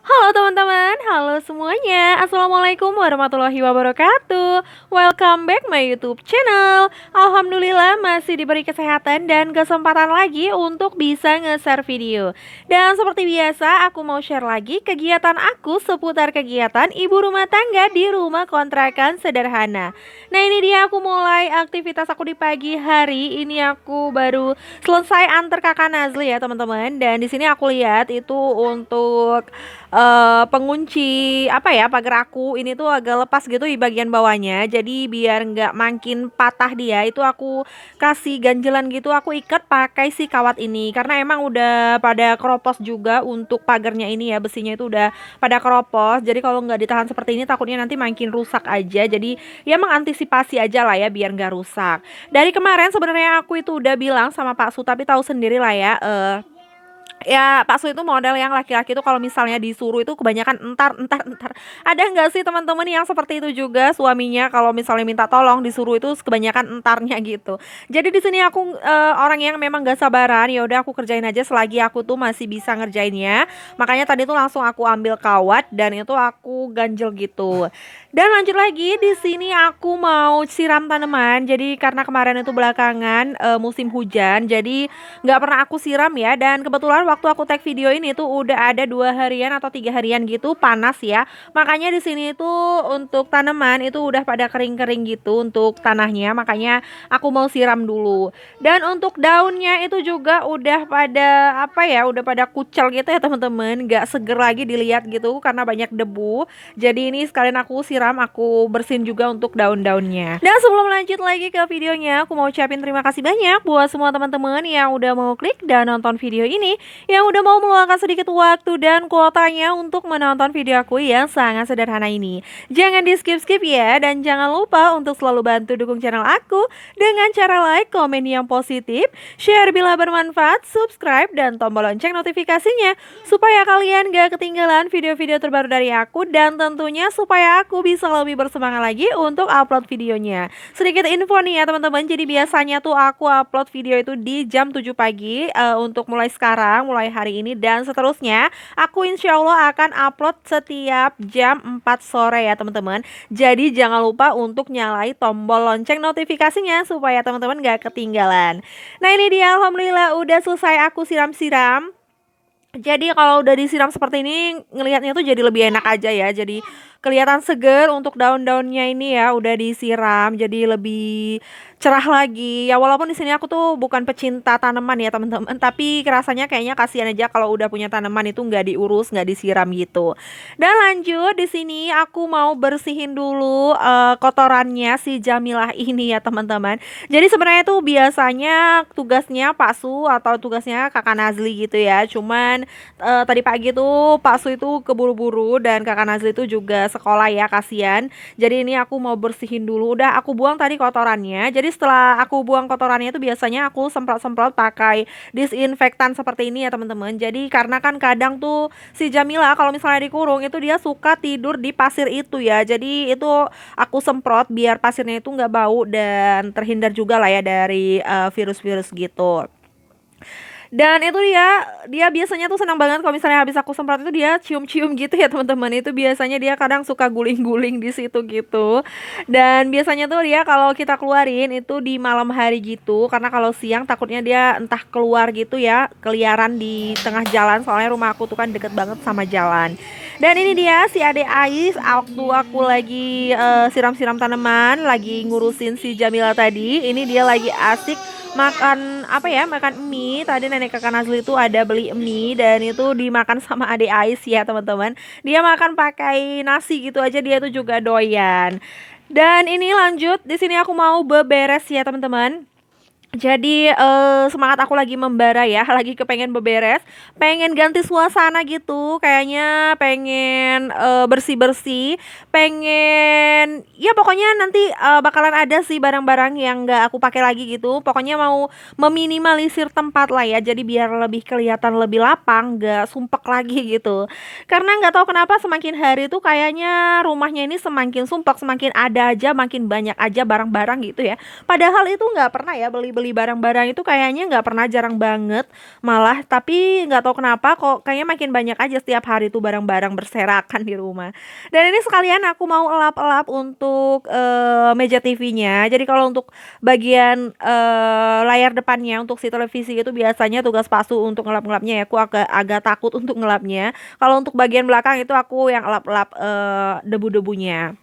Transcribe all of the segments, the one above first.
Halo teman-teman, halo semuanya. Assalamualaikum warahmatullahi wabarakatuh. Welcome back my YouTube channel. Alhamdulillah masih diberi kesehatan dan kesempatan lagi untuk bisa nge-share video. Dan seperti biasa, aku mau share lagi kegiatan aku seputar kegiatan ibu rumah tangga di rumah kontrakan sederhana. Nah, ini dia aku mulai aktivitas aku di pagi hari. Ini aku baru selesai antar kakak Nazli ya teman-teman. Dan di sini aku lihat itu untuk pengunci apa ya, pagar aku ini tuh agak lepas gitu di bagian bawahnya. Jadi biar nggak makin patah dia, itu aku kasih ganjelan gitu, aku ikat pakai si kawat ini. Karena emang udah pada keropos juga untuk pagarnya ini ya, besinya itu udah pada keropos. Jadi kalau nggak ditahan seperti ini takutnya nanti makin rusak aja. Jadi ya mengantisipasi aja lah ya biar nggak rusak. Dari kemarin sebenarnya aku itu udah bilang sama Pak Su, tapi tahu sendiri lah ya, ya Pak Su itu model yang laki-laki itu kalau misalnya disuruh itu kebanyakan entar entar entar. Ada nggak sih teman-teman yang seperti itu juga, suaminya kalau misalnya minta tolong disuruh itu kebanyakan entarnya gitu. Jadi di sini aku orang yang memang gak sabaran, ya udah aku kerjain aja selagi aku tuh masih bisa ngerjainnya. Makanya tadi tuh langsung aku ambil kawat dan itu aku ganjel gitu. Dan lanjut lagi di sini aku mau siram tanaman. Jadi karena kemarin itu belakangan musim hujan, jadi nggak pernah aku siram ya. Dan kebetulan waktu aku tag video ini tuh udah ada 2 harian atau 3 harian gitu panas ya. Makanya di sini tuh untuk tanaman itu udah pada kering-kering gitu untuk tanahnya. Makanya aku mau siram dulu. Dan untuk daunnya itu juga udah pada apa ya, udah pada kucel gitu ya teman-teman. Nggak seger lagi dilihat gitu karena banyak debu. Jadi ini sekalian aku siram, aku bersihin juga untuk daun-daunnya. Dan sebelum lanjut lagi ke videonya, aku mau ucapin terima kasih banyak buat semua teman-teman yang udah mau klik dan nonton video ini, yang udah mau meluangkan sedikit waktu dan kuotanya untuk menonton video aku yang sangat sederhana ini. Jangan di skip-skip ya, dan jangan lupa untuk selalu bantu dukung channel aku dengan cara like, komen yang positif, share bila bermanfaat, subscribe, dan tombol lonceng notifikasinya supaya kalian gak ketinggalan video-video terbaru dari aku, dan tentunya supaya aku bisa lebih bersemangat lagi untuk upload videonya. Sedikit info nih ya teman-teman, jadi biasanya tuh aku upload video itu di jam 7 pagi untuk mulai sekarang, mulai hari ini dan seterusnya. Aku insya Allah akan upload setiap jam 4 sore ya teman-teman. Jadi jangan lupa untuk nyalai tombol lonceng notifikasinya supaya teman-teman gak ketinggalan. Nah ini dia, alhamdulillah udah selesai aku siram-siram. Jadi kalau udah disiram seperti ini ngelihatnya tuh jadi lebih enak aja ya. Jadi kelihatan seger untuk daun-daunnya ini ya, udah disiram jadi lebih cerah lagi. Ya walaupun di sini aku tuh bukan pecinta tanaman ya teman-teman, tapi rasanya kayaknya kasihan aja kalau udah punya tanaman itu nggak diurus, nggak disiram gitu. Dan lanjut di sini aku mau bersihin dulu kotorannya si Jamilah ini ya teman-teman. Jadi sebenarnya tuh biasanya tugasnya Pak Su atau tugasnya Kakak Nazli gitu ya. Cuman tadi pagi tuh Pak Su itu keburu-buru dan Kakak Nazli itu juga sekolah ya, kasihan. Jadi ini aku mau bersihin dulu. Udah aku buang tadi kotorannya. Jadi setelah aku buang kotorannya itu biasanya aku semprot-semprot pakai disinfektan seperti ini ya teman-teman. Jadi karena kan kadang tuh si Jamila kalau misalnya dikurung itu dia suka tidur di pasir itu ya. Jadi itu aku semprot biar pasirnya itu nggak bau dan terhindar juga lah ya dari virus-virus gitu. Dan itu dia biasanya tuh senang banget kalau misalnya habis aku semprot itu dia cium-cium gitu ya teman-teman. Itu biasanya dia kadang suka guling-guling di situ gitu. Dan biasanya tuh dia kalau kita keluarin itu di malam hari gitu, karena kalau siang takutnya dia entah keluar gitu ya, keliaran di tengah jalan, soalnya rumah aku tuh kan deket banget sama jalan. Dan ini dia si Ade Ais waktu aku lagi siram-siram tanaman, lagi ngurusin si Jamila tadi. Ini dia lagi asik makan apa ya, makan mie. Tadi nenek kakak Nazli itu ada beli mie dan itu dimakan sama Ade Ais ya teman-teman. Dia makan pakai nasi gitu aja, dia tuh juga doyan. Dan ini lanjut di sini aku mau beberes ya teman-teman. Jadi semangat aku lagi membara ya, lagi kepengen beberes, pengen ganti suasana gitu, kayaknya pengen bersih-bersih, pengen ya pokoknya nanti bakalan ada sih barang-barang yang nggak aku pakai lagi gitu. Pokoknya mau meminimalisir tempat lah ya, jadi biar lebih kelihatan lebih lapang, nggak sumpek lagi gitu. Karena nggak tahu kenapa semakin hari tuh kayaknya rumahnya ini semakin sumpek, semakin ada aja, makin banyak aja barang-barang gitu ya. Padahal itu nggak pernah ya beli-beli beli barang-barang itu kayaknya nggak pernah, jarang banget malah, tapi nggak tahu kenapa kok kayaknya makin banyak aja setiap hari tuh barang-barang berserakan di rumah. Dan ini sekalian aku mau elap-elap untuk meja TV-nya. Jadi kalau untuk bagian layar depannya untuk si televisi itu biasanya tugas Pasu untuk ngelap-ngelapnya ya. Aku agak agak takut untuk ngelapnya. Kalau untuk bagian belakang itu aku yang elap-elap debu-debunya.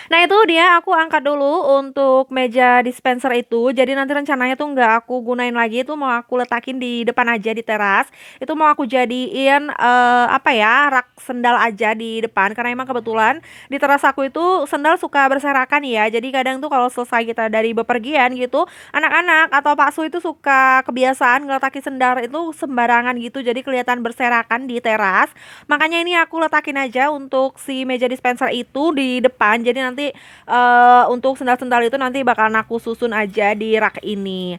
Nah itu dia aku angkat dulu untuk meja dispenser itu. Jadi nanti rencananya tuh nggak aku gunain lagi, itu mau aku letakin di depan aja di teras. Itu mau aku jadiin apa ya, rak sendal aja di depan karena emang kebetulan di teras aku itu sendal suka berserakan ya. Jadi kadang tuh kalau selesai kita dari bepergian gitu, anak-anak atau Pak Su itu suka kebiasaan ngeletakin sendal itu sembarangan gitu. Jadi kelihatan berserakan di teras. Makanya ini aku letakin aja untuk si meja dispenser itu di depan. Jadi nanti untuk sendal-sendal itu nanti bakalan aku susun aja di rak ini.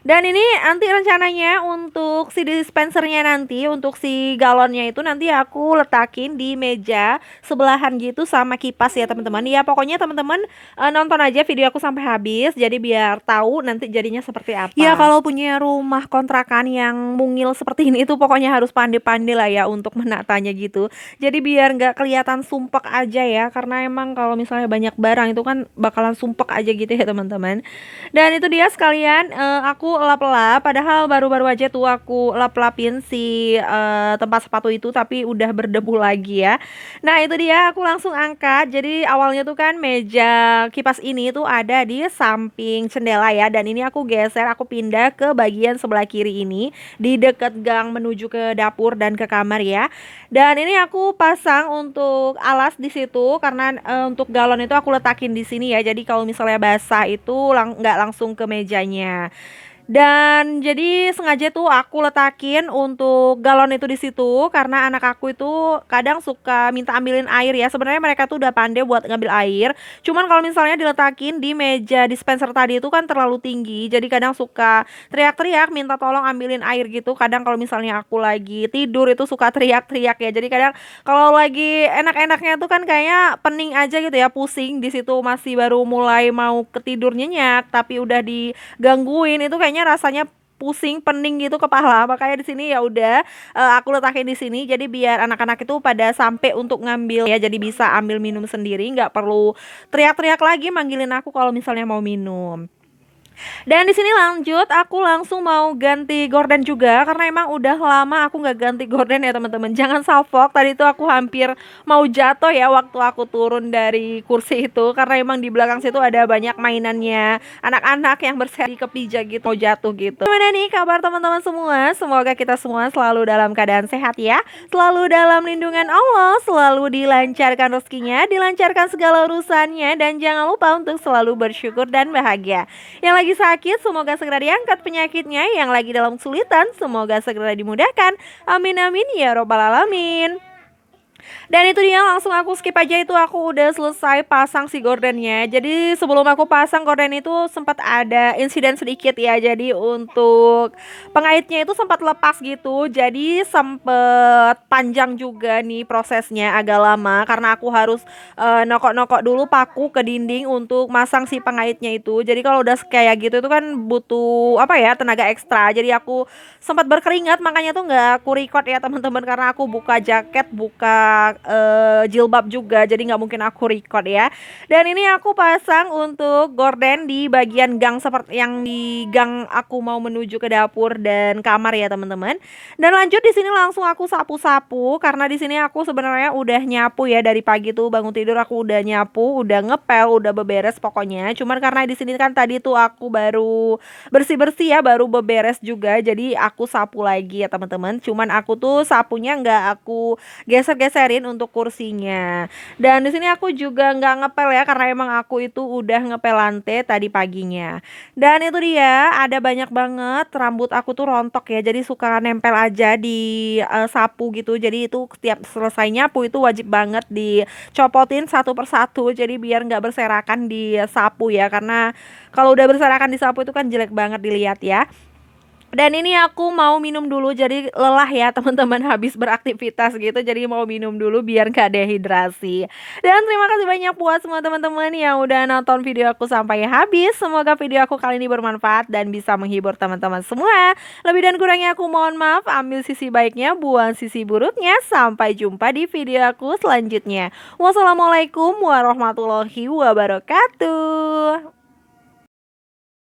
Dan ini nanti rencananya untuk si dispensernya, nanti untuk si galonnya itu nanti aku letakin di meja sebelahan gitu sama kipas ya teman-teman. Ya pokoknya teman-teman nonton aja video aku sampai habis jadi biar tahu nanti jadinya seperti apa. Ya kalau punya rumah kontrakan yang mungil seperti ini itu pokoknya harus pandai-pandai lah ya untuk menatanya gitu. Jadi biar nggak kelihatan sumpek aja ya, karena emang kalau misalnya banyak barang itu kan bakalan sumpek aja gitu ya teman-teman. Dan itu dia sekalian aku lap-lap, padahal baru-baru aja tuh aku lap-lapin si tempat sepatu itu tapi udah berdebu lagi ya. Nah itu dia aku langsung angkat. Jadi awalnya tuh kan meja kipas ini tuh ada di samping jendela ya, dan ini aku geser, aku pindah ke bagian sebelah kiri ini di dekat gang menuju ke dapur dan ke kamar ya. Dan ini aku pasang untuk alas di situ karena untuk galon itu aku letakin di sini ya. Jadi kalau misalnya basah itu nggak langsung ke mejanya. Dan jadi sengaja tuh aku letakin untuk galon itu di situ karena anak aku itu kadang suka minta ambilin air ya. Sebenarnya mereka tuh udah pandai buat ngambil air. Cuman kalau misalnya diletakin di meja dispenser tadi itu kan terlalu tinggi. Jadi kadang suka teriak-teriak minta tolong ambilin air gitu. Kadang kalau misalnya aku lagi tidur itu suka teriak-teriak ya. Jadi kadang kalau lagi enak-enaknya tuh kan kayaknya pening aja gitu ya, pusing di situ, masih baru mulai mau ketidur nyenyak tapi udah digangguin itu kayaknya rasanya pusing pening gitu kepala. Makanya di sini ya udah aku letakin di sini jadi biar anak-anak itu pada sampai untuk ngambil ya, jadi bisa ambil minum sendiri, nggak perlu teriak-teriak lagi manggilin aku kalau misalnya mau minum. Dan di sini lanjut aku langsung mau ganti gorden juga karena emang udah lama aku nggak ganti gorden ya teman-teman. Jangan salfok, tadi itu aku hampir mau jatuh ya waktu aku turun dari kursi itu karena emang di belakang situ ada banyak mainannya anak-anak yang berseri kepijak gitu, mau jatuh gitu. Gimana nih kabar teman-teman semua? Semoga kita semua selalu dalam keadaan sehat ya, selalu dalam lindungan Allah, selalu dilancarkan rezekinya, dilancarkan segala urusannya, dan jangan lupa untuk selalu bersyukur dan bahagia. Yang lagi sakit semoga segera diangkat penyakitnya, yang lagi dalam kesulitan semoga segera dimudahkan. Amin amin ya robbal alamin. Dan itu dia langsung aku skip aja, itu aku udah selesai pasang si gordennya. Jadi sebelum aku pasang gorden itu sempat ada insiden sedikit ya. Jadi untuk pengaitnya itu sempat lepas gitu. Jadi sempet panjang juga nih prosesnya, agak lama karena aku harus nokok-nokok dulu paku ke dinding untuk masang si pengaitnya itu. Jadi kalau udah kayak gitu itu kan butuh apa ya, tenaga ekstra. Jadi aku sempat berkeringat, makanya tuh nggak aku record ya teman-teman karena aku buka jaket, buka jilbab juga, jadi nggak mungkin aku record ya. Dan ini aku pasang untuk gorden di bagian gang seperti yang di gang aku mau menuju ke dapur dan kamar ya teman-teman. Dan lanjut di sini langsung aku sapu-sapu karena di sini aku sebenarnya udah nyapu ya, dari pagi tuh bangun tidur aku udah nyapu, udah ngepel, udah beberes pokoknya. Cuman karena di sini kan tadi tuh aku baru bersih-bersih ya, baru beberes juga, jadi aku sapu lagi ya teman-teman. Cuman aku tuh sapunya nggak aku geser-geserin untuk kursinya. Dan di sini aku juga nggak ngepel ya karena emang aku itu udah ngepel lantai tadi paginya. Dan itu dia ada banyak banget rambut aku tuh rontok ya, jadi suka nempel aja di sapu gitu. Jadi itu setiap selesai nyapu itu wajib banget dicopotin satu persatu, jadi biar nggak berserakan di sapu ya, karena kalau udah berserakan di sapu itu kan jelek banget dilihat ya. Dan ini aku mau minum dulu, jadi lelah ya teman-teman habis beraktivitas gitu, jadi mau minum dulu biar gak dehidrasi. Dan terima kasih banyak buat semua teman-teman yang udah nonton video aku sampai habis. Semoga video aku kali ini bermanfaat dan bisa menghibur teman-teman semua. Lebih dan kurangnya aku mohon maaf, ambil sisi baiknya, buang sisi buruknya. Sampai jumpa di video aku selanjutnya. Wassalamualaikum warahmatullahi wabarakatuh.